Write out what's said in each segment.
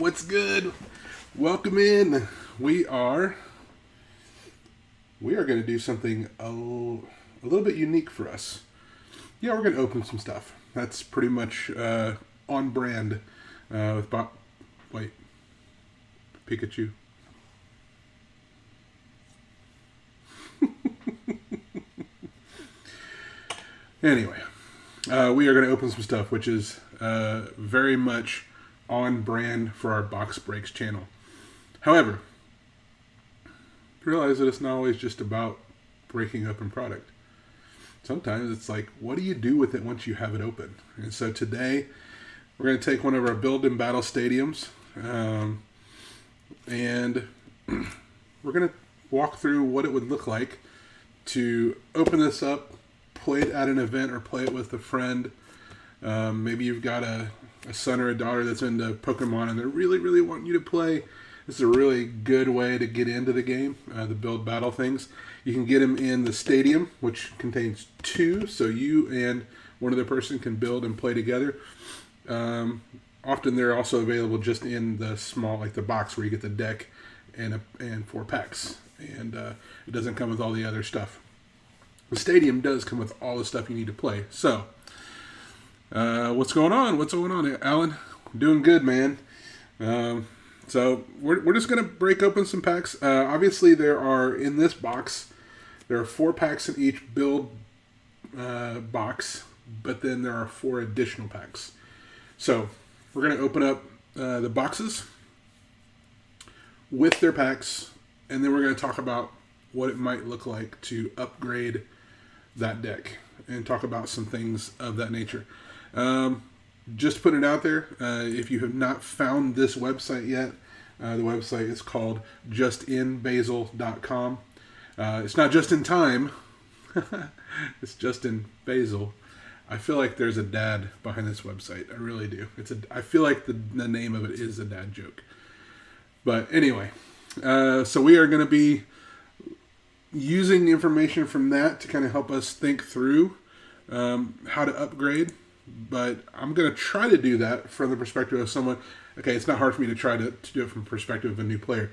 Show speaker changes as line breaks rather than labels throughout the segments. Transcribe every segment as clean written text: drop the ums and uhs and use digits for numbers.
What's good? Welcome in. We are going to do something a little bit unique for us. Yeah, we're going to open some stuff. That's pretty much on brand with Pikachu. Anyway, we are going to open some stuff, which is very much on brand for our Box Breaks channel. However, realize that it's not always just about breaking open product. Sometimes it's like, what do you do with it once you have it open? And so today, we're going to take one of our build and battle stadiums, and we're going to walk through what it would look like to open this up, play it at an event, or play it with a friend. Maybe you've got a son or a daughter that's into Pokemon and they really, really want you to play. This is a really good way to get into the game, the build battle things. You can get them in the stadium, which contains 2, so you and one other person can build and play together. Often they're also available just in the small, like the box where you get the deck and 4 packs. And it doesn't come with all the other stuff. The stadium does come with all the stuff you need to play. So, what's going on? What's going on, Alan? Doing good, man. So we're just going to break open some packs. Obviously, there are, in this box, there are 4 packs in each build box, but then there are 4 additional packs. So we're going to open up the boxes with their packs, and then we're going to talk about what it might look like to upgrade that deck and talk about some things of that nature. Just putting it out there, if you have not found this website yet, the website is called justinbasil.com. It's not just in time, it's just in Basil. I feel like there's a dad behind this website. I really do. I feel like the name of it is a dad joke. But anyway, so we are going to be using the information from that to kind of help us think through how to upgrade. But I'm going to try to do that from the perspective of someone. Okay, it's not hard for me to try to do it from the perspective of a new player.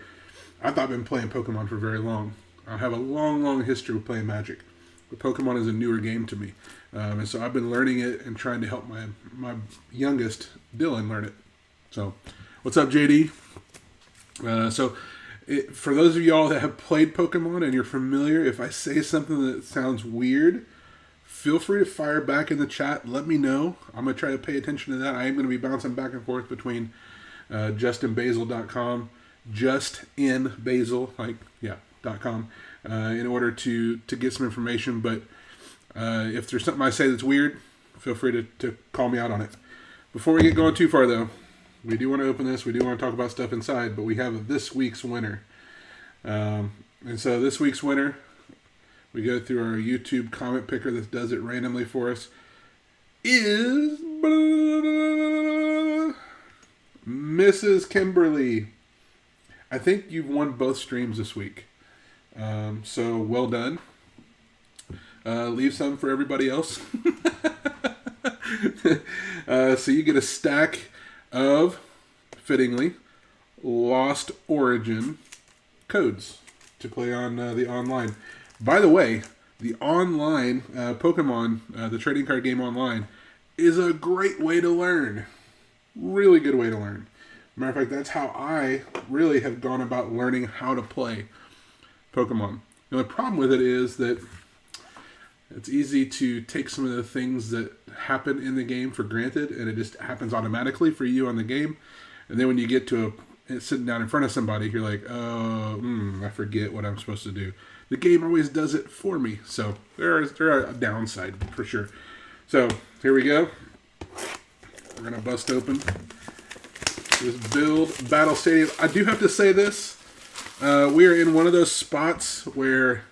I've not been playing Pokemon for very long. I have a long, long history of playing Magic. But Pokemon is a newer game to me. And so I've been learning it and trying to help my youngest, Dylan, learn it. So, what's up, JD? For those of y'all that have played Pokemon and you're familiar, if I say something that sounds weird, feel free to fire back in the chat. Let me know. I'm going to try to pay attention to that. I am going to be bouncing back and forth between justinbasil.com, justinbasil.com, in order to get some information. But if there's something I say that's weird, feel free to call me out on it. Before we get going too far, though, we do want to open this. We do want to talk about stuff inside, but we have this week's winner. And so this week's winner, we go through our YouTube comment picker that does it randomly for us, is Mrs. Kimberly. I think you've won both streams this week. So well done. Leave some for everybody else. So you get a stack of, fittingly, Lost Origin codes to play on the online. By the way, the online Pokemon, the trading card game online, is a great way to learn. Really good way to learn. Matter of fact, that's how I really have gone about learning how to play Pokemon. The only problem with it is that it's easy to take some of the things that happen in the game for granted, and it just happens automatically for you on the game. And then when you get to sitting down in front of somebody, you're like, oh, I forget what I'm supposed to do. The game always does it for me. So there are a downside for sure. So here we go. We're going to bust open this build battle stadium. I do have to say this. We are in one of those spots where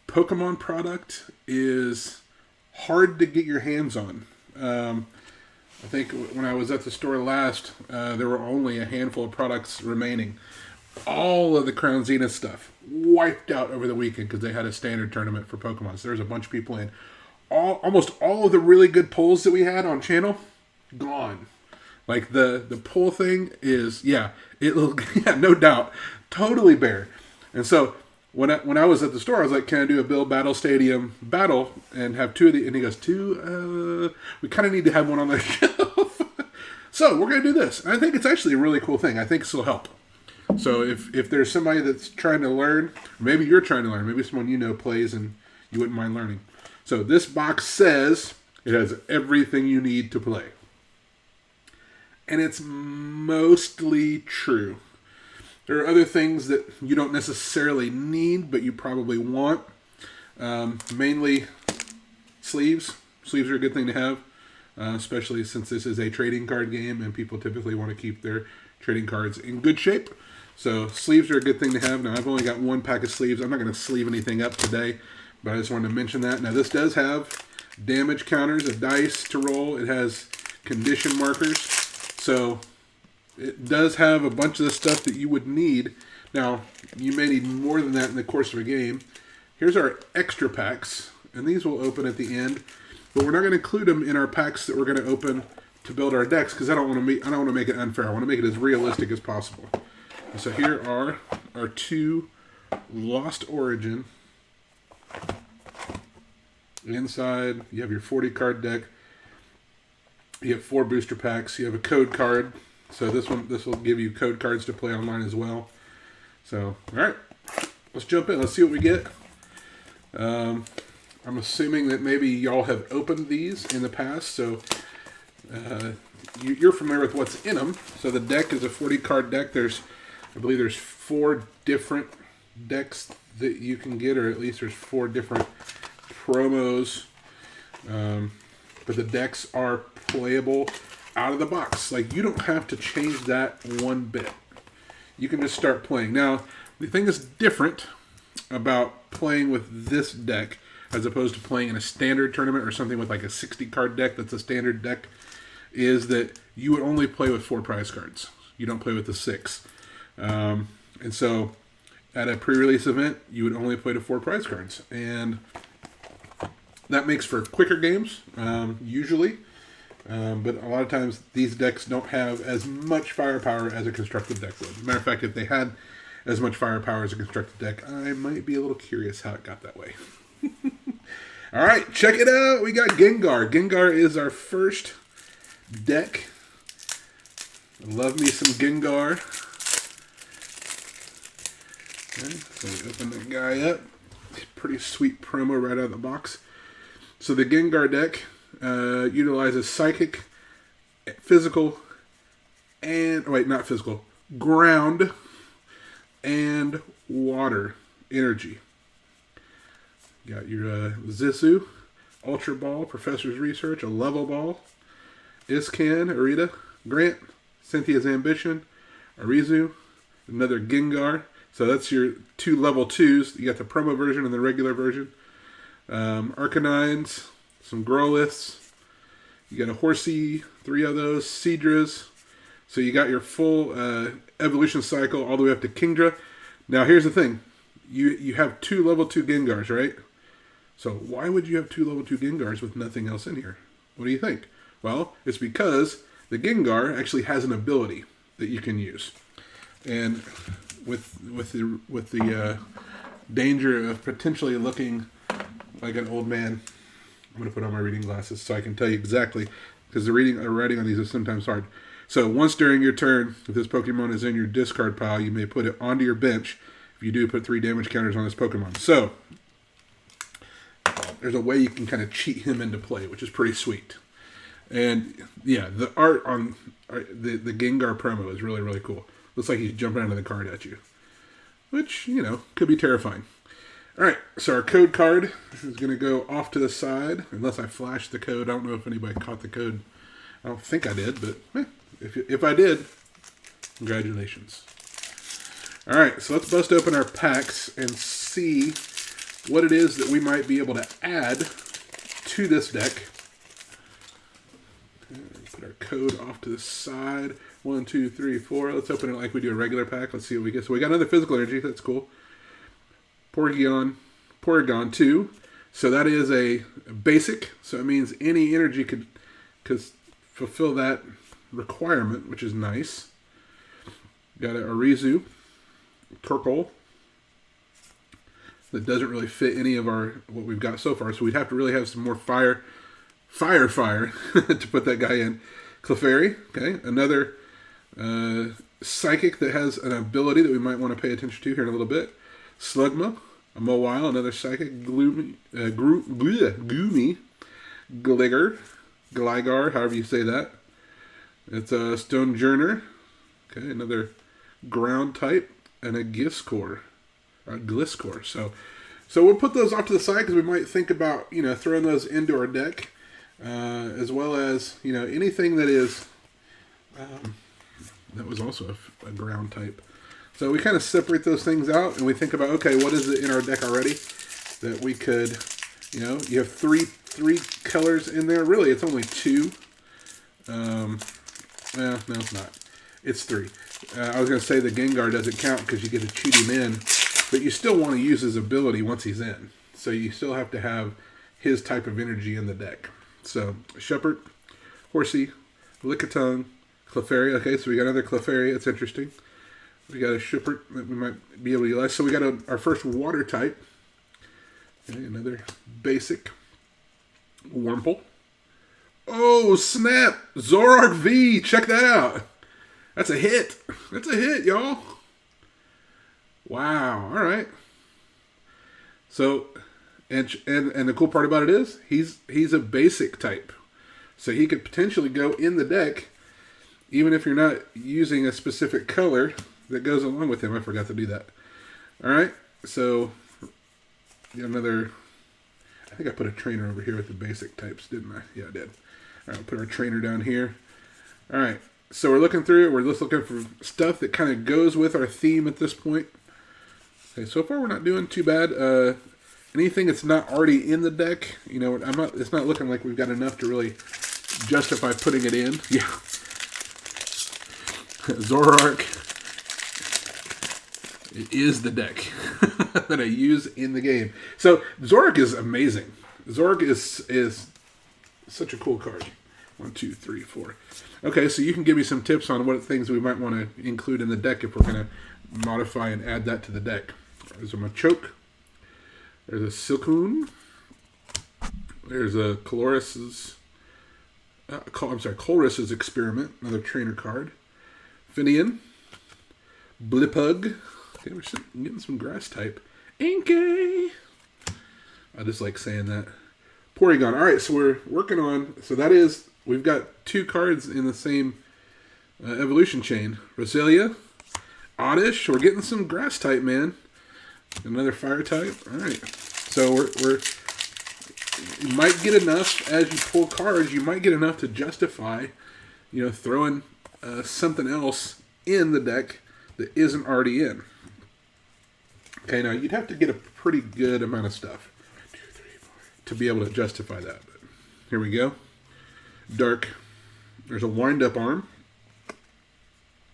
Pokemon product is hard to get your hands on. I think when I was at the store last, there were only a handful of products remaining. All of the Crown Zenith stuff wiped out over the weekend because they had a standard tournament for Pokemon. So there was a bunch of people in. Almost all of the really good pulls that we had on channel, gone. Like the pull thing is, yeah, it'll, yeah, no doubt, totally bare. And so when I was at the store, I was like, "Can I do a Bill Battle Stadium battle and have two of the?" And he goes, "Two? We kind of need to have one on the shelf." So we're gonna do this. And I think it's actually a really cool thing. I think this will help. So if there's somebody that's trying to learn, maybe you're trying to learn, maybe someone you know plays and you wouldn't mind learning. So this box says it has everything you need to play. And it's mostly true. There are other things that you don't necessarily need, but you probably want. Mainly sleeves. Sleeves are a good thing to have, especially since this is a trading card game and people typically want to keep their trading cards in good shape. So sleeves are a good thing to have. Now, I've only got one pack of sleeves. I'm not going to sleeve anything up today, but I just wanted to mention that. Now, this does have damage counters, a dice to roll. It has condition markers. So it does have a bunch of the stuff that you would need. Now, you may need more than that in the course of a game. Here's our extra packs, and these will open at the end. But we're not going to include them in our packs that we're going to open to build our decks because I don't want to make it unfair. I want to make it as realistic as possible. And so here are our two Lost Origin. Inside, you have your 40 card deck. You have 4 booster packs. You have a code card. So this will give you code cards to play online as well. So, all right, let's jump in. Let's see what we get. I'm assuming that maybe y'all have opened these in the past, so you're familiar with what's in them. So the deck is a 40 card deck. I believe there's 4 different decks that you can get, or at least there's 4 different promos. But the decks are playable out of the box. Like, you don't have to change that one bit. You can just start playing. Now, the thing that's different about playing with this deck as opposed to playing in a standard tournament or something with like a 60 card deck that's a standard deck is that you would only play with 4 prize cards. You don't play with the 6. And so at a pre-release event, you would only play to 4 prize cards. And that makes for quicker games, usually. But a lot of times these decks don't have as much firepower as a constructed deck would. As a matter of fact, if they had as much firepower as a constructed deck, I might be a little curious how it got that way. All right, check it out. We got Gengar. Gengar is our first deck. Love me some Gengar. Okay, so we open that guy up. Pretty sweet promo right out of the box. So the Gengar deck utilizes psychic, physical, and not physical, ground, and water energy. You got your Zissou, Ultra Ball, Professor's Research, a Level Ball, Iscan, Arita, Grant, Cynthia's Ambition, Arizu, another Gengar. So that's your 2 level 2s. You got the promo version and the regular version. Arcanines, some Growliths. You got a Horsey, 3 of those, Seadras. So you got your full evolution cycle all the way up to Kingdra. Now here's the thing. You have 2 level 2 Gengars, right? So why would you have 2 level 2 Gengars with nothing else in here? What do you think? Well, it's because the Gengar actually has an ability that you can use. And with the danger of potentially looking like an old man, I'm going to put on my reading glasses so I can tell you exactly, because the writing on these is sometimes hard. So once during your turn, if this Pokemon is in your discard pile, you may put it onto your bench. If you do, put 3 damage counters on this Pokemon. So there's a way you can kind of cheat him into play, which is pretty sweet. And yeah, the art on the Gengar promo is really, really cool. Looks like he's jumping out of the card at you, which, could be terrifying. All right, so our code card is going to go off to the side, unless I flash the code. I don't know if anybody caught the code. I don't think I did, but if I did, congratulations. All right, so let's bust open our packs and see what it is that we might be able to add to this deck. Okay, put our code off to the side. 1, 2, 3, 4. Let's open it like we do a regular pack. Let's see what we get. So we got another physical energy. That's cool. Porygon 2. So that is a basic. So it means any energy could fulfill that requirement, which is nice. Got a Arizu Turkle that doesn't really fit any of what we've got so far, so we'd have to really have some more fire to put that guy in. Clefairy, okay, another psychic that has an ability that we might want to pay attention to here in a little bit. Slugma, a Mawile, another psychic. Goomy, Gligar, however you say that. It's a Stonejourner, okay, another ground type, and a Gliscor. So we'll put those off to the side because we might think about throwing those into our deck, as well as anything that is that was also a ground type. So we kind of separate those things out and we think about, okay, what is it in our deck already that we could, you have three colors in there. Really, it's only two. Well, no, it's not. It's three. I was going to say the Gengar doesn't count because you get to cheat him in, but you still want to use his ability once he's in. So you still have to have his type of energy in the deck. So Shuppert, Horsey, Lickitung, Clefairy. Okay, so we got another Clefairy. That's interesting. We got a Shuppert that we might be able to utilize. So we got our first water type. Okay, another basic Wurmple. Oh, snap! Zoroark V! Check that out! That's a hit! That's a hit, y'all! Wow, alright. So, and the cool part about it is, he's a basic type. So he could potentially go in the deck, even if you're not using a specific color that goes along with him. I forgot to do that. Alright, so, another... I think I put a trainer over here with the basic types, didn't I? Yeah, I did. All right, we'll put our trainer down here. All right, so we're looking through it. We're just looking for stuff that kind of goes with our theme at this point. Okay, so far we're not doing too bad. Anything that's not already in the deck, it's not looking like we've got enough to really justify putting it in. Yeah. Zoroark. It is the deck that I use in the game. So Zoroark is amazing. Zoroark is such a cool card. 1, 2, 3, 4. Okay, so you can give me some tips on what things we might want to include in the deck if we're going to modify and add that to the deck. There's a Machoke. There's a Silcoon. There's a Colress's Experiment, another trainer card. Finian. Blipug. Okay, we're getting some grass type. Inkay. I just like saying that. Porygon. All right, so we're working on. So that is, we've got 2 cards in the same evolution chain. Roselia, Oddish. We're getting some grass type, man. Another fire type. All right. So you might get enough as you pull cards. You might get enough to justify, throwing something else in the deck that isn't already in. Okay, now you'd have to get a pretty good amount of stuff to be able to justify that. But here we go. Dark. There's a wind-up arm.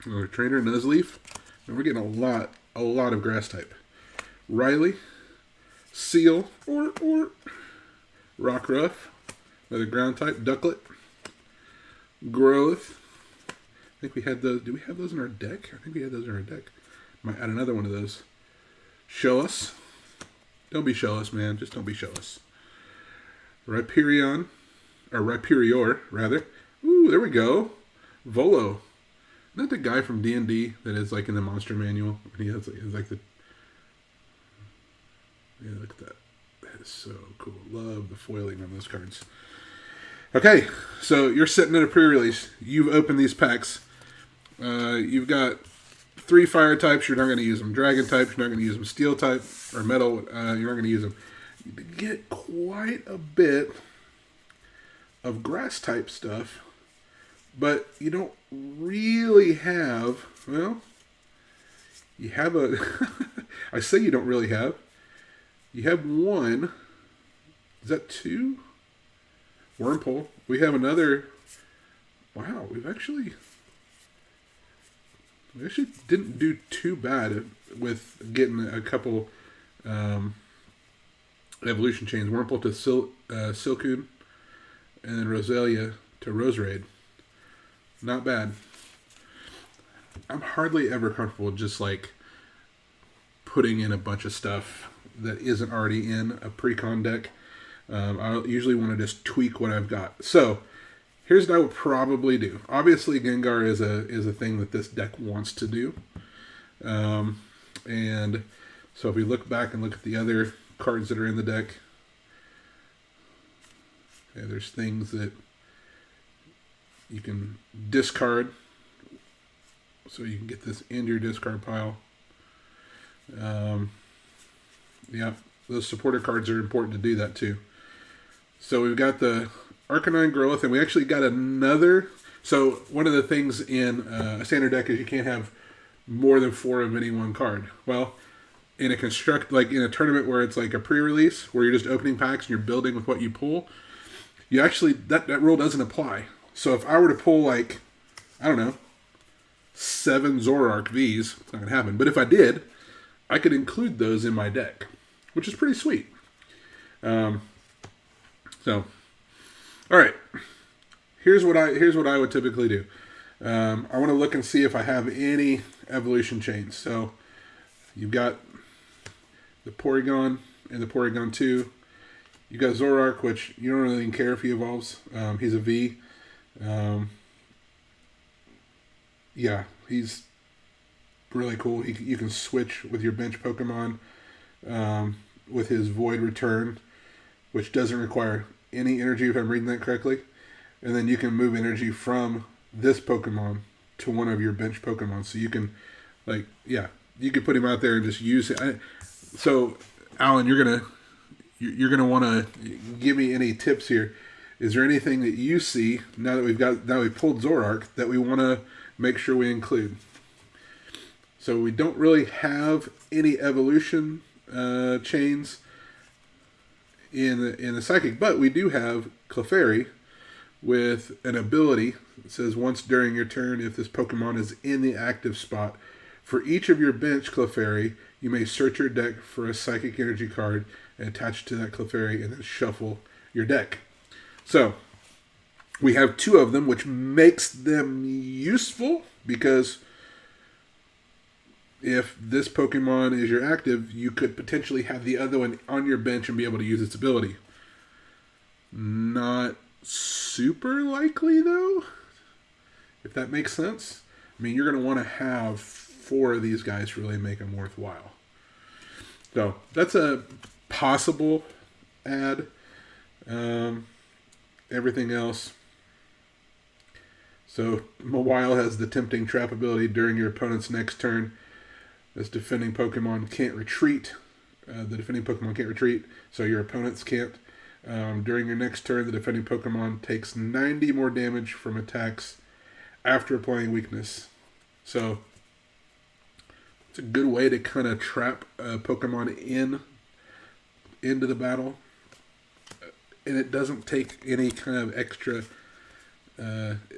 Another trainer, Nuzleaf. And we're getting a lot of grass type. Riley. Seal. Or Rockruff. Another ground type. Ducklet. Growth. I think we had those. Do we have those in our deck? I think we had those in our deck. Might add another one of those. Shellos. Don't be Shellos, man. Just don't be Shellos. Rhyperior, rather. Ooh, there we go. Volo. Isn't that the guy from D&D that is like in the monster manual? He has like the... Yeah, look at that. That is so cool. Love the foiling on those cards. Okay, so you're sitting at a pre-release. You've opened these packs. You've got 3 fire types. You're not going to use them. Dragon types. You're not going to use them. Steel type or metal. You're not going to use them. You get quite a bit of grass type stuff, but you don't really have, well, you have a, I say you don't really have, you have one, is that 2? Wurmple. We have another, wow, we actually didn't do too bad with getting a couple evolution chains. Wurmple to Silcoon, and then Roselia to Roserade. Not bad. I'm hardly ever comfortable just like putting in a bunch of stuff that isn't already in a pre-con deck. I usually want to just tweak what I've got. So here's what I would probably do. Obviously, Gengar is a thing that this deck wants to do. And so if we look back and look at the other cards that are in the deck, okay, there's things that you can discard. So you can get this into your discard pile. Yeah, those supporter cards are important to do that too. So we've got the Arcanine Growth, and we actually got another. So one of the things in a standard deck is you can't have more than 4 of any one card. Well, in a like in a tournament where it's like a pre-release, where you're just opening packs and you're building with what you pull, you actually, that rule doesn't apply. So if I were to pull like, I don't know, 7 Zoroark Vs, it's not going to happen. But if I did, I could include those in my deck, which is pretty sweet. So, all right. Here's what I would typically do. I want to look and see if I have any evolution chains. So you've got the Porygon and the Porygon 2. You got Zoroark, which you don't really care if he evolves. He's a V. Yeah, he's really cool. You can switch with your bench Pokemon with his Void Return, which doesn't require any energy if I'm reading that correctly. And then you can move energy from this Pokemon to one of your bench Pokemon. So you can, like, yeah, you could put him out there and just use it. So, Alan, you're gonna want to give me any tips here. Is there anything that you see now that we've pulled Zoroark that we want to make sure we include? So we don't really have any evolution chains in the Psychic, but we do have Clefairy with an ability that says once during your turn, if this Pokemon is in the active spot, for each of your bench Clefairy, you may search your deck for a Psychic Energy card and attach to that Clefairy and then shuffle your deck. So we have 2 of them, which makes them useful because if this Pokemon is your active, you could potentially have the other one on your bench and be able to use its ability. Not super likely, though, if that makes sense. I mean, you're going to want to have 4 of these guys to really make them worthwhile. So that's a possible add. Everything else. So Mawile has the Tempting Trap ability during your opponent's next turn. This defending Pokemon can't retreat. The defending Pokemon can't retreat, so your opponents can't. During your next turn, the defending Pokemon takes 90 more damage from attacks after applying weakness. So it's a good way to kind of trap a Pokemon into the battle. And it doesn't take any kind of extra.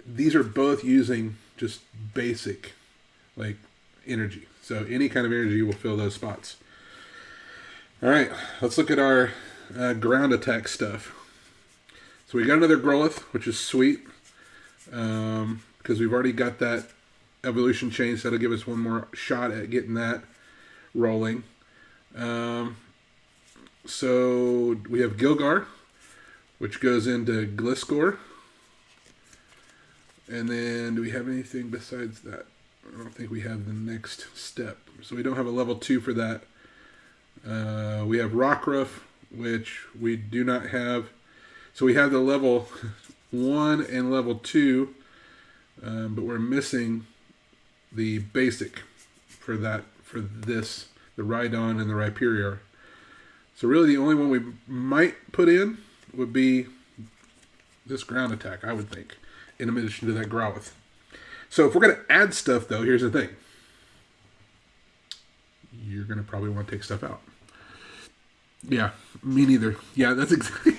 These are both using just basic, like, energy. So any kind of energy will fill those spots. All right, let's look at our ground attack stuff. So we got another Growlithe, which is sweet, because we've already got that evolution change. So that'll give us one more shot at getting that rolling. So we have Gilgar, which goes into Gliscor. And then do we have anything besides that? I don't think we have the next step. So we don't have a level 2 for that. We have Rockruff, which we do not have. So we have the level 1 and level 2, but we're missing the basic for this, the Rhydon and the Rhyperior. So really the only one we might put in would be this ground attack, I would think, in addition to that Growlithe. So if we're going to add stuff, though, here's the thing. You're going to probably want to take stuff out. Yeah, me neither. Yeah, that's exactly...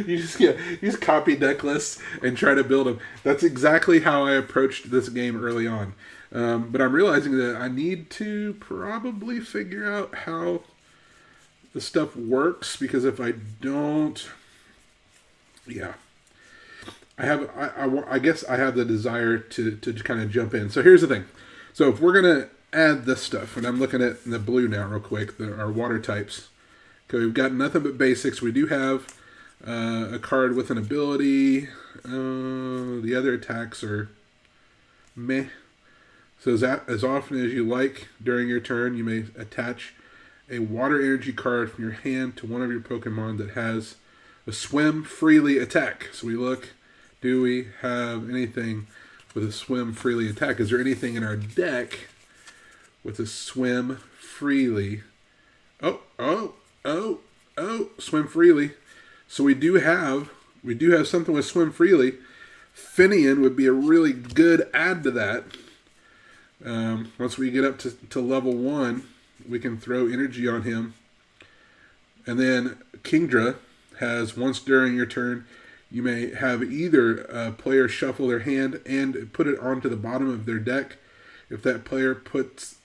you just copy deck lists and try to build them. That's exactly how I approached this game early on. But I'm realizing that I need to probably figure out how the stuff works, because if I don't... Yeah. I guess I have the desire to kind of jump in. So here's the thing. So if we're gonna add this stuff, and I'm looking at the blue now real quick, our water types. Okay, we've got nothing but basics. We do have a card with an ability. The other attacks are meh. So as often as you like during your turn, you may attach a water energy card from your hand to one of your Pokemon that has a swim freely attack. So we look, do we have anything with a swim freely attack? Is there anything in our deck with a swim freely? Swim freely. So we do have something with swim freely. Finian would be a really good add to that. Once we get up to level 1, we can throw energy on him. And then Kingdra has, once during your turn, you may have either a player shuffle their hand and put it onto the bottom of their deck. If that player put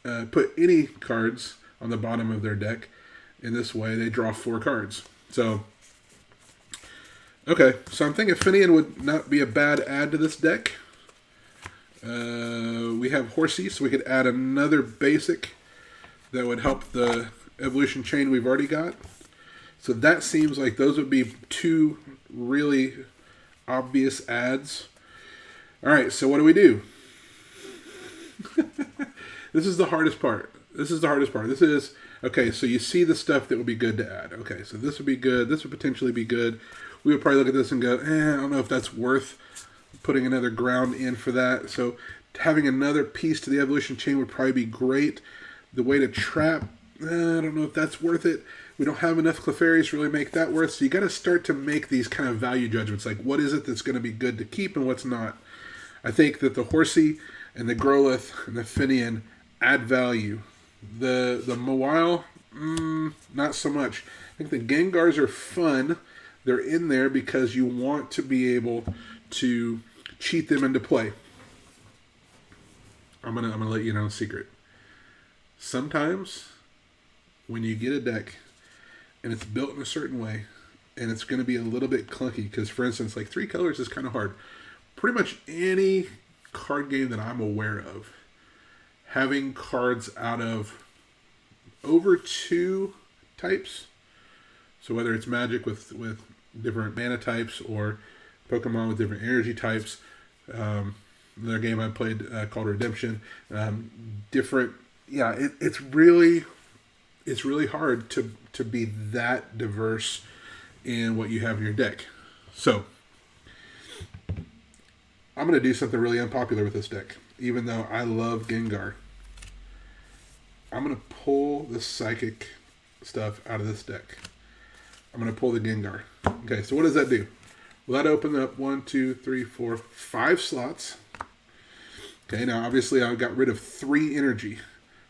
any cards on the bottom of their deck, in this way they draw 4 cards. So, okay, so I'm thinking Finian would not be a bad add to this deck. We have Horsey, so we could add another basic that would help the evolution chain we've already got. So that seems like those would be 2 really obvious adds. All right, so what do we do? This is the hardest part. This is, okay, so you see the stuff that would be good to add. Okay, so this would be good. This would potentially be good. We would probably look at this and go, I don't know if that's worth putting another ground in for that. So having another piece to the evolution chain would probably be great. The way to trap, I don't know if that's worth it. We don't have enough Clefairies to really make that worth. So you got to start to make these kind of value judgments. Like, what is it that's going to be good to keep and what's not? I think that the Horsey and the Growlithe and the Finian add value. The Mawile, not so much. I think the Gengars are fun. They're in there because you want to be able to cheat them into play. I'm gonna let you know a secret. Sometimes when you get a deck and it's built in a certain way and it's going to be a little bit clunky, because for instance, like 3 colors is kind of hard. Pretty much any card game that I'm aware of, having cards out of over 2 types, so whether it's Magic with different mana types or Pokemon with different energy types, another game I played called Redemption, it's really hard to be that diverse in what you have in your deck. So I'm going to do something really unpopular with this deck, even though I love Gengar. I'm going to pull the Psychic stuff out of this deck. I'm going to pull the Gengar. Okay, so what does that do? Well, that opened up 1, 2, 3, 4, 5 slots. Okay, now obviously I got rid of 3 energy.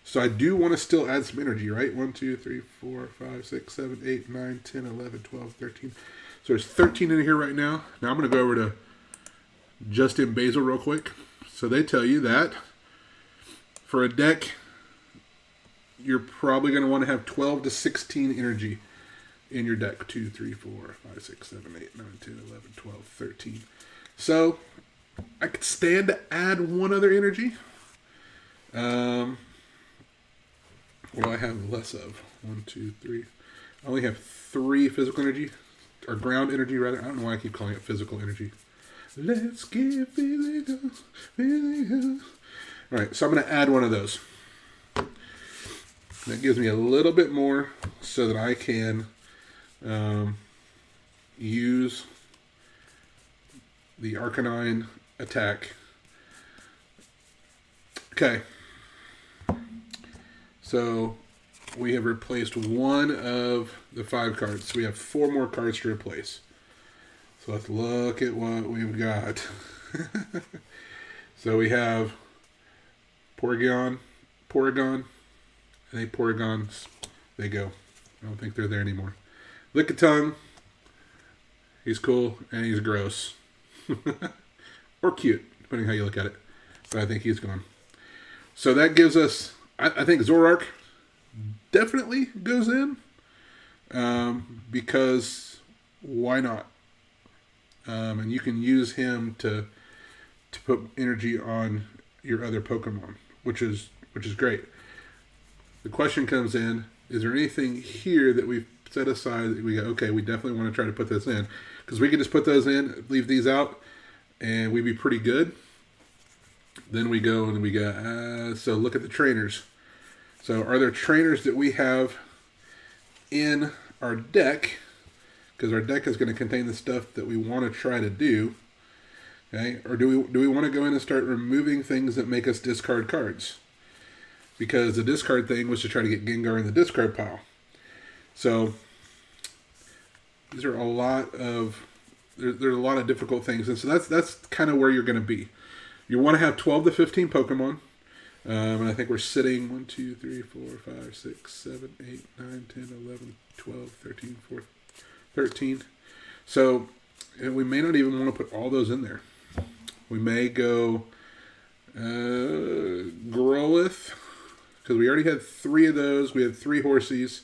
So I do want to still add some energy, right? 1, 2, 3, 4, 5, 6, 7, 8, 9, 10, 11, 12, 13. So there's 13 in here right now. Now I'm going to go over to Justin Basil real quick. So they tell you that for a deck, you're probably going to want to have 12 to 16 energy in your deck. 2, 3, 4, 5, 6, 7, 8, 9, 10, 11, 12, 13. So I could stand to add 1 other energy. What do I have less of? 1, 2, 3. I only have 3 physical energy, or ground energy rather. I don't know why I keep calling it physical energy. Let's get physical, physical. All right, so I'm going to add 1 of those. That gives me a little bit more so that I can use the Arcanine attack. Okay. So we have replaced 1 of the 5 cards. So we have 4 more cards to replace. So let's look at what we've got. So we have Porygon, and they Porygons, they go. I don't think they're there anymore. Lickitung, he's cool and he's gross. Or cute, depending how you look at it. But I think he's gone. So that gives us, I think Zoroark definitely goes in. Because why not? and you can use him to put energy on your other Pokemon, which is great. The question comes in: is there anything here that we've set aside that we go, okay, we definitely want to try to put this in? Because we could just put those in, leave these out, and we'd be pretty good. Then we go and we go, so look at the trainers. So are there trainers that we have in our deck? Because our deck is going to contain the stuff that we want to try to do. Okay? Or do we want to go in and start removing things that make us discard cards? Because the discard thing was to try to get Gengar in the discard pile. So these are a lot of there's a lot of difficult things, and so that's kind of where you're going to be. You want to have 12 to 15 Pokemon, and I think we're sitting 1, 2, 3, 4, 5, 6, 7, 8, 9, 10, 11, 12, 13, 14, 13. So we may not even want to put all those in there. We may go Growlithe, because we already had 3 of those. We had 3 Horsies.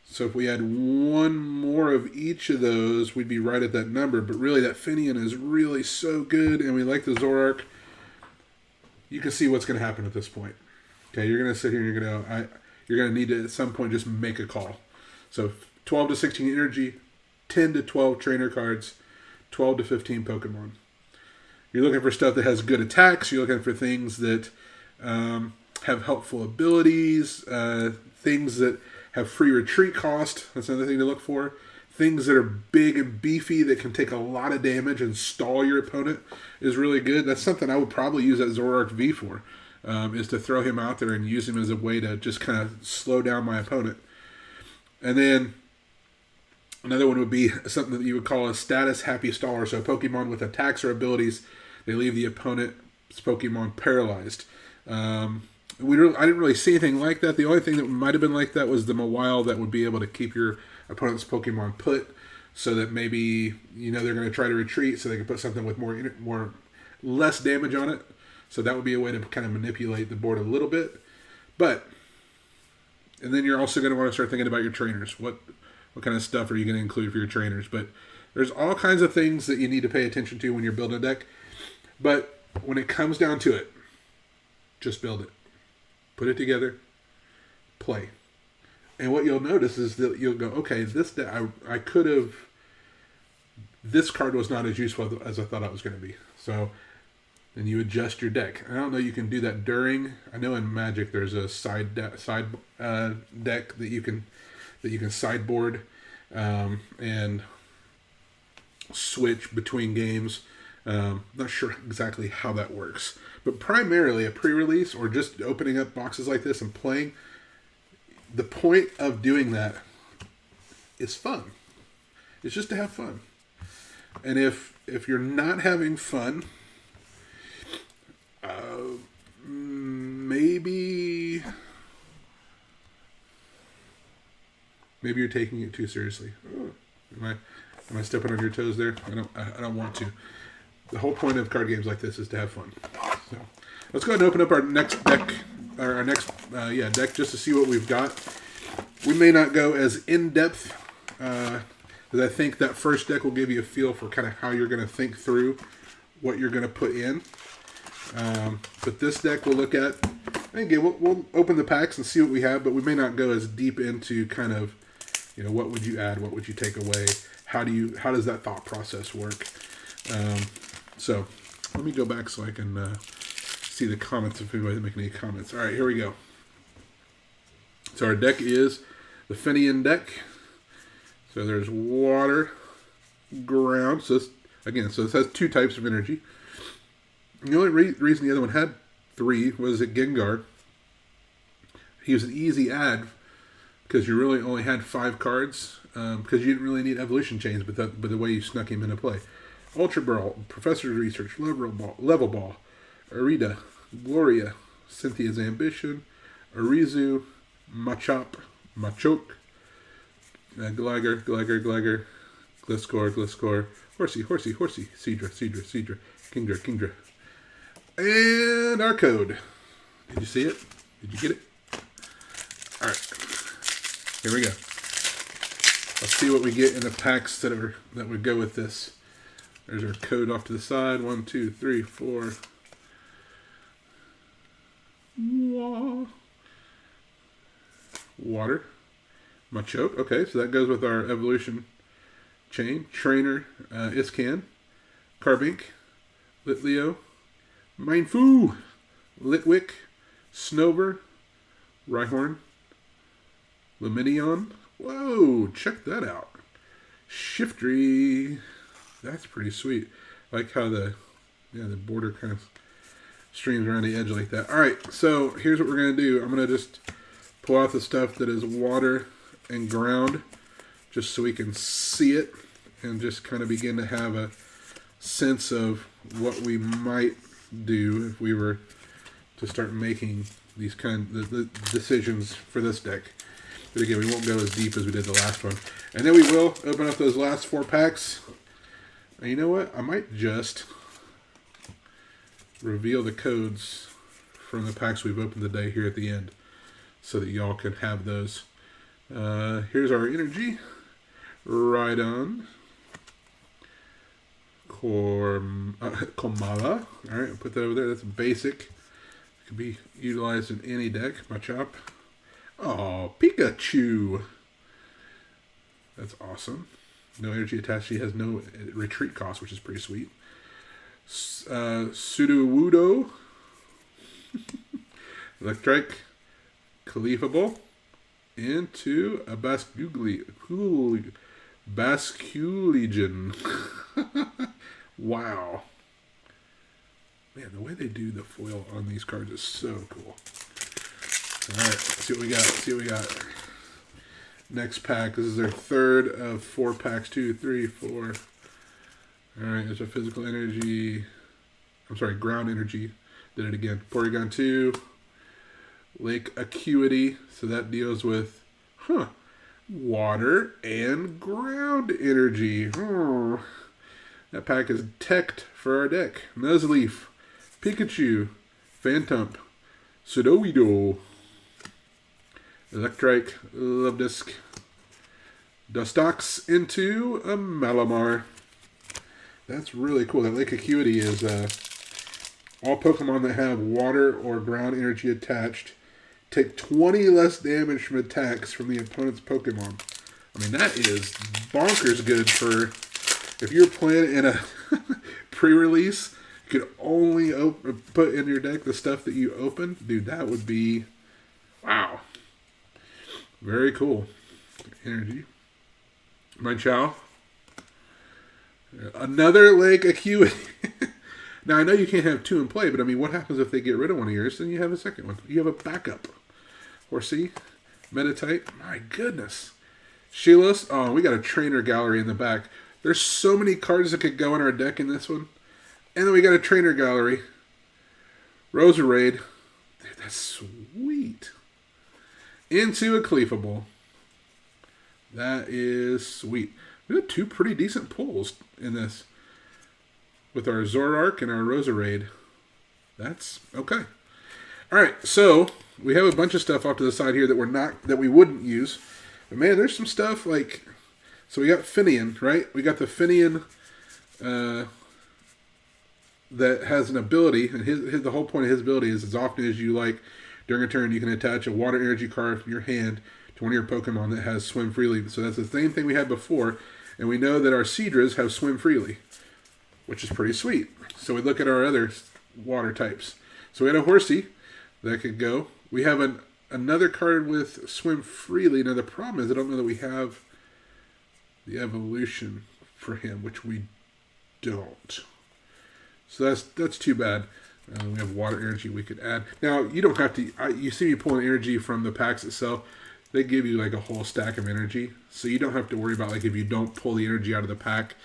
So if we had one more of each of those, we'd be right at that number. But really, that Finian is really so good, and we like the Zoroark. You can see what's going to happen at this point. Okay, you're going to sit here and you're going to need to at some point just make a call. So 12 to 16 energy, 10 to 12 trainer cards, 12 to 15 Pokemon. You're looking for stuff that has good attacks. You're looking for things that have helpful abilities, things that have free retreat cost. That's another thing to look for. Things that are big and beefy that can take a lot of damage and stall your opponent is really good. That's something I would probably use that Zoroark V for, is to throw him out there and use him as a way to just kind of slow down my opponent. And then another one would be something that you would call a status happy staller. So Pokemon with attacks or abilities, they leave the opponent's Pokemon paralyzed. I didn't really see anything like that. The only thing that might have been like that was the Mawile that would be able to keep your opponent's Pokemon put, so that maybe they're going to try to retreat, so they can put something with less damage on it. So that would be a way to kind of manipulate the board a little bit. And then you're also going to want to start thinking about your trainers. What kind of stuff are you going to include for your trainers? But there's all kinds of things that you need to pay attention to when you're building a deck. But when it comes down to it, just build it. Put it together. Play. And what you'll notice is that you'll go, okay, this deck, I could have... This card was not as useful as I thought it was going to be. So then you adjust your deck. I don't know you can do that during... I know in Magic there's a side deck that you can sideboard and switch between games. Not sure exactly how that works. But primarily a pre-release or just opening up boxes like this and playing, the point of doing that is fun. It's just to have fun. And if you're not having fun, maybe you're taking it too seriously. Oh, am I stepping on your toes there? I don't want to. The whole point of card games like this is to have fun. So let's go ahead and open up our next deck, deck, just to see what we've got. We may not go as in-depth, because I think that first deck will give you a feel for kind of how you're going to think through what you're going to put in. But this deck we'll look at. Again, we'll open the packs and see what we have, but we may not go as deep into kind of, what would you add, what would you take away, how does that thought process work. So let me go back so I can see the comments if anybody's making any comments. All right, here we go. So our deck is the Finian deck. So there's water, ground. So this has 2 types of energy. The only reason the other one had 3 was that Gengar, he was an easy add because you really only had 5 cards because you didn't really need evolution chains, but the way you snuck him into play. Ultra Ball, Professor's Research, Level Ball, Arita, Gloria, Cynthia's Ambition, Arizu, Machop, Gligar, Gliscor, Horsey, Seadra, Kingdra. And our code. Did you see it? Did you get it? All right. Here we go. Let's see what we get in the packs that would go with this. There's our code off to the side. 1, 2, 3, 4. Water. Machoke. Okay, so that goes with our evolution chain. Trainer, Iscan. Carbink. Litleo. Mindfu. Litwick. Snover. Rhyhorn. Luminion. Whoa, check that out. Shiftry. That's pretty sweet. I like how the border kind of streams around the edge like that. All right, so here's what we're going to do. I'm going to just pull out the stuff that is water and ground just so we can see it and just kind of begin to have a sense of what we might do if we were to start making these the decisions for this deck. But again, we won't go as deep as we did the last one. And then we will open up those last 4 packs. And you know what? I might just reveal the codes from the packs we've opened today here at the end so that y'all can have those. Here's our energy. Rhydon. Komala. Alright, I'll put that over there. That's basic. It can be utilized in any deck. Machop. Oh, Pikachu. That's awesome. No energy attached. She has no retreat cost, which is pretty sweet. Sudowoodo. Electric. Cleafable. Into a Basculegion. Wow. Man, the way they do the foil on these cards is so cool. Alright, let's see what we got. Let's see what we got. Next pack. This is our third of 4 packs. 2, 3, 4. Alright, there's a physical energy. I'm sorry, ground energy. Did it again. Porygon 2. Lake Acuity. So that deals with, water and ground energy. Oh. That pack is teched for our deck. Nuzleaf. Pikachu. Phantump. Sudowoodo. Electrike, Luvdisc, Dustox into a Malamar. That's really cool. That Lake Acuity is all Pokemon that have water or ground energy attached take 20 less damage from attacks from the opponent's Pokemon. I mean, that is bonkers good for if you're playing in a pre-release, you could only put in your deck the stuff that you open. Dude, that would be, wow. Very cool. Energy. Minchow. Another Lake Acuity. Now, I know you can't have 2 in play, but I mean, what happens if they get rid of one of yours? Then you have a second one. You have a backup. Horsey. Meditite. My goodness. Shelos. Oh, we got a trainer gallery in the back. There's so many cards that could go in our deck in this one. And then we got a trainer gallery. Roserade. Dude, that's sweet. Into a Cleafable. That is sweet. We got 2 pretty decent pulls in this. With our Zoroark and our Roserade. That's okay. Alright, so we have a bunch of stuff off to the side here that we wouldn't use. But man, there's some stuff like, so we got Finian, right? We got the Finian that has an ability, and the whole point of his ability is as often as you like during a turn, you can attach a water energy card from your hand to one of your Pokemon that has Swim Freely. So that's the same thing we had before, and we know that our Seadras have Swim Freely, which is pretty sweet. So we look at our other water types. So we had a Horsey that could go. We have another card with Swim Freely. Now the problem is I don't know that we have the evolution for him, which we don't. So that's too bad. We have water energy we could add. Now, you don't have to, you see me pulling energy from the packs itself. They give you like a whole stack of energy. So you don't have to worry about like if you don't pull the energy out of the pack,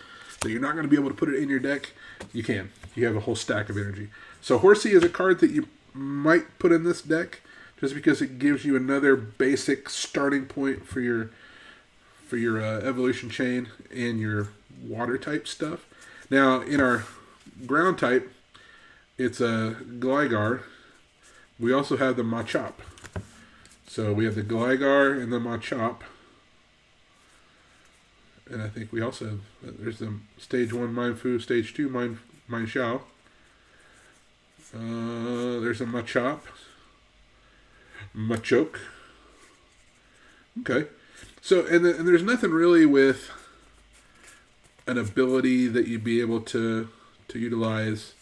that you're not going to be able to put it in your deck. You can. You have a whole stack of energy. So Horsey is a card that you might put in this deck just because it gives you another basic starting point for your evolution chain and your water type stuff. Now, in our ground type, it's a Gligar. We also have the Machop. So we have the Gligar and the Machop. And I think we also have, there's the Stage 1 Mindfu, Stage 2 Mind Xiao. There's a Machop. Machoke. Okay. So, and there's nothing really with an ability that you'd be able to utilize.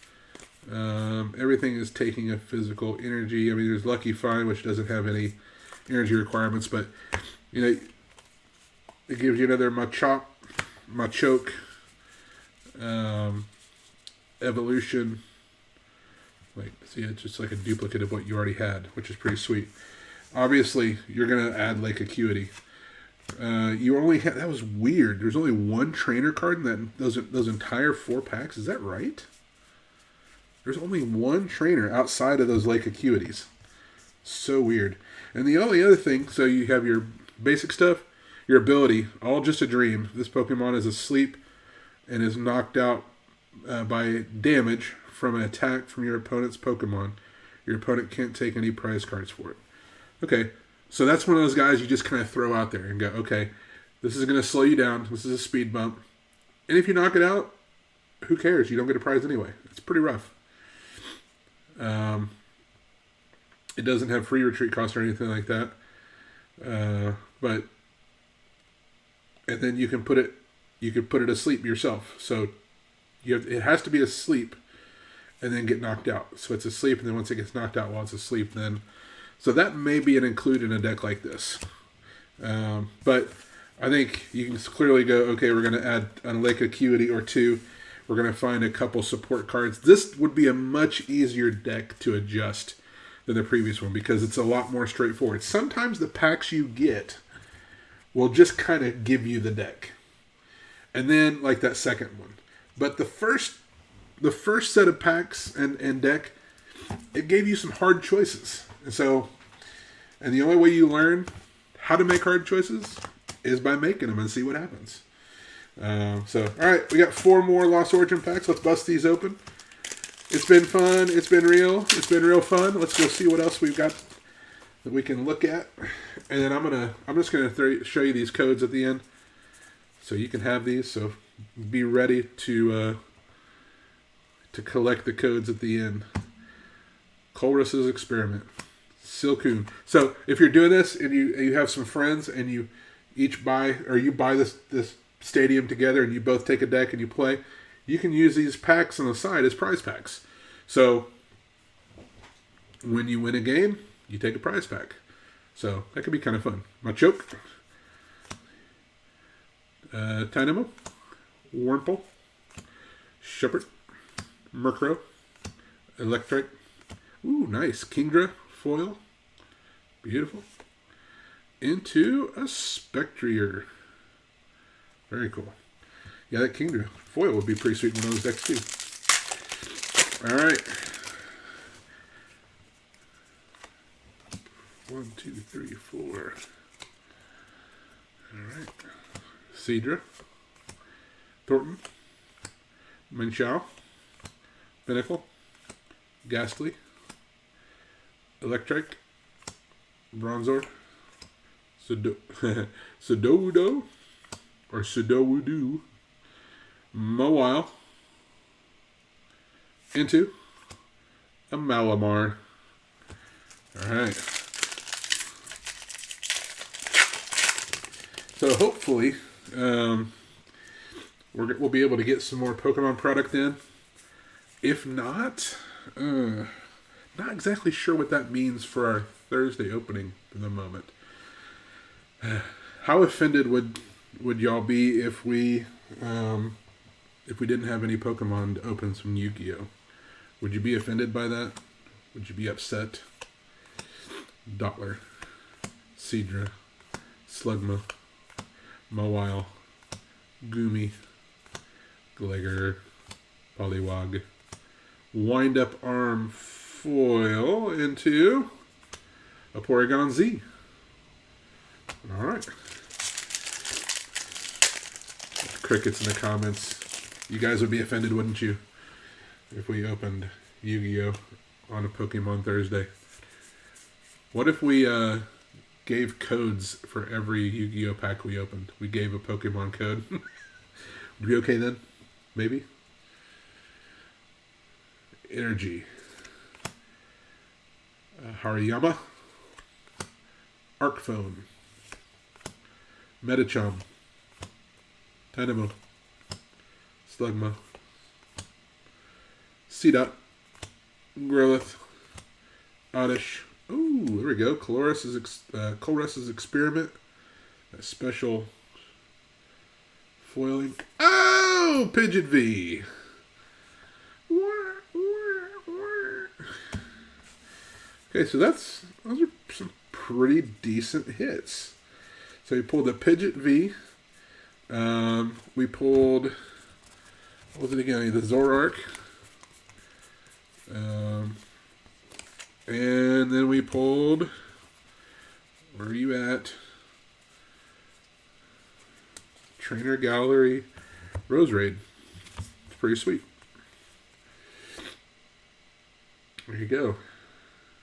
Everything is taking a physical energy. I mean, there's Lucky Find, which doesn't have any energy requirements, but, you know, it gives you another Machop, Machoke, evolution. Like, see, it's just like a duplicate of what you already had, which is pretty sweet. Obviously, you're going to add Lake Acuity. You only had, that was weird. There's only one trainer card in those entire 4 packs. Is that right? There's only one trainer outside of those Lake Acuities. So weird. And the only other thing, so you have your basic stuff, your ability, all just a dream. This Pokemon is asleep and is knocked out by damage from an attack from your opponent's Pokemon. Your opponent can't take any prize cards for it. Okay, so that's one of those guys you just kind of throw out there and go, okay, this is going to slow you down. This is a speed bump. And if you knock it out, who cares? You don't get a prize anyway. It's pretty rough. It doesn't have free retreat cost or anything like that. But and then you can put it asleep yourself. So it has to be asleep and then get knocked out. So it's asleep, and then once it gets knocked out while it's asleep, then so that may be an include in a deck like this. But I think you can clearly go, okay, we're going to add a Lake Acuity or 2. We're going to find a couple support cards. This would be a much easier deck to adjust than the previous one because it's a lot more straightforward. Sometimes the packs you get will just kind of give you the deck. And then, like that second one. But the first set of packs and deck, it gave you some hard choices. And the only way you learn how to make hard choices is by making them and see what happens. All right, we got 4 more Lost Origin packs. Let's bust these open. It's been fun. It's been real. It's been real fun. Let's go see what else we've got that we can look at. And then I'm just gonna show you these codes at the end, so you can have these. So be ready to collect the codes at the end. Colress's Experiment. Silcoon. So if you're doing this and you have some friends and you each buy this stadium together and you both take a deck and you play, you can use these packs on the side as prize packs. So when you win a game, you take a prize pack. So that could be kind of fun. Machoke, Tynamo, Wurmple, Shepherd, Murkrow, Electric. Ooh, nice. Kingdra foil. Beautiful. Into a Spectrier. Very cool. Yeah, that Kingdra foil would be pretty sweet in one of those decks too. Alright. 1, 2, 3, 4. Alright. Seadra. Thornton. Minchao. Pinnacle. Ghastly. Electric. Bronzor. Sudowoodo. Or Sudowoodo. Mawile. Into a Malamar. Alright. So hopefully we'll be able to get some more Pokemon product in. If not, not exactly sure what that means for our Thursday opening for the moment. How offended would y'all be if we didn't have any Pokemon to open some Yu-Gi-Oh? Would you be offended by that? Would you be upset? Dottler, Seadra, Slugma, Mawile, Goomy, Gligar, Poliwag, Wind-Up Arm foil into a Porygon Z. Alright. Crickets in the comments. You guys would be offended, wouldn't you? If we opened Yu-Gi-Oh! On a Pokemon Thursday. What if we gave codes for every Yu-Gi-Oh pack we opened. We gave a Pokemon code. Would we be okay then? Maybe? Energy. Hariyama. Arc Phone. Metachom. Dynamo. Slugma. Seedot. Growlithe. Oddish. Ooh, there we go. Colress's Experiment. A special foiling. Oh, Pidgeot V. Okay, so those are some pretty decent hits. So we pulled the Pidgeot V. We pulled, what was it again? The Zoroark. And then we pulled, where are you at? Trainer Gallery Rose Raid. It's pretty sweet. There you go.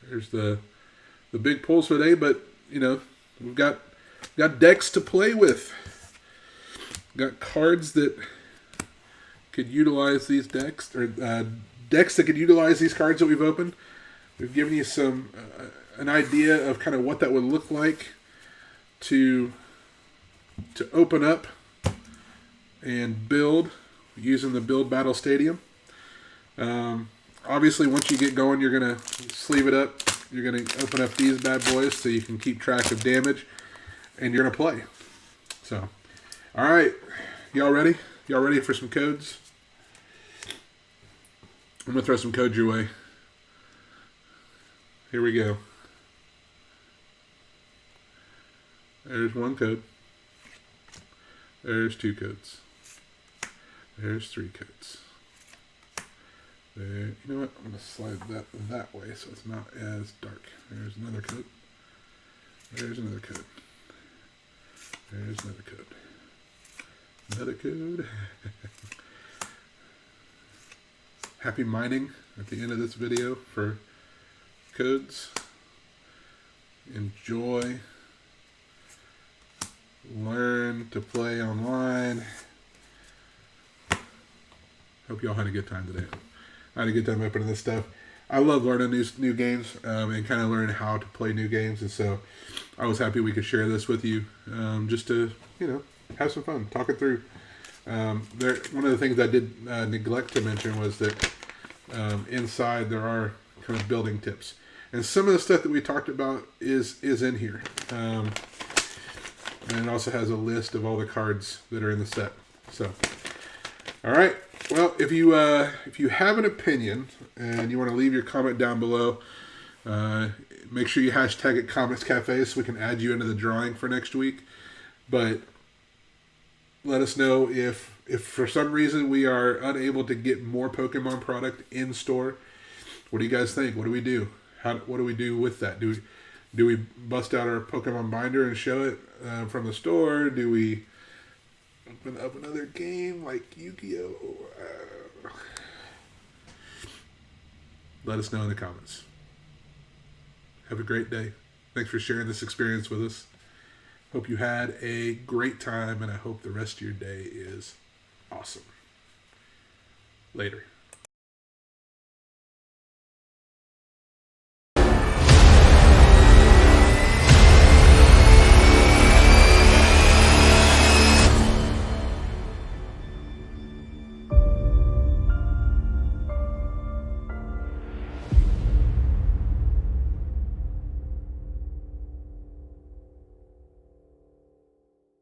There's the big pulls for today, but you know, we've got decks to play with. Got cards that could utilize these decks, or decks that could utilize these cards that we've opened. We've given you some an idea of kind of what that would look like to open up and build using the Build Battle Stadium. Obviously, once you get going, you're going to sleeve it up. You're going to open up these bad boys so you can keep track of damage, and you're going to play. So, all right, y'all ready? Y'all ready for some codes? I'm going to throw some codes your way. Here we go. There's one code. There's two codes. There's three codes. There. You know what? I'm going to slide that way so it's not as dark. There's another code. There's another code. There's another code. Another code. Happy mining at the end of this video for codes. Enjoy. Learn to play online. Hope y'all had a good time today. I had a good time opening this stuff. I love learning new games and kind of learning how to play new games, and so I was happy we could share this with you, just to have some fun, talk it through. One of the things I did neglect to mention was that inside there are kind of building tips, and some of the stuff that we talked about is in here, and it also has a list of all the cards that are in the set. So, all right. Well, if you have an opinion and you want to leave your comment down below, make sure you hashtag it Comix Cafe so we can add you into the drawing for next week. But let us know if for some reason we are unable to get more Pokemon product in store. What do you guys think? What do we do? What do we do with that? Do we bust out our Pokemon binder and show it from the store? Do we open up another game like Yu-Gi-Oh? Let us know in the comments. Have a great day. Thanks for sharing this experience with us. Hope you had a great time, and I hope the rest of your day is awesome. Later.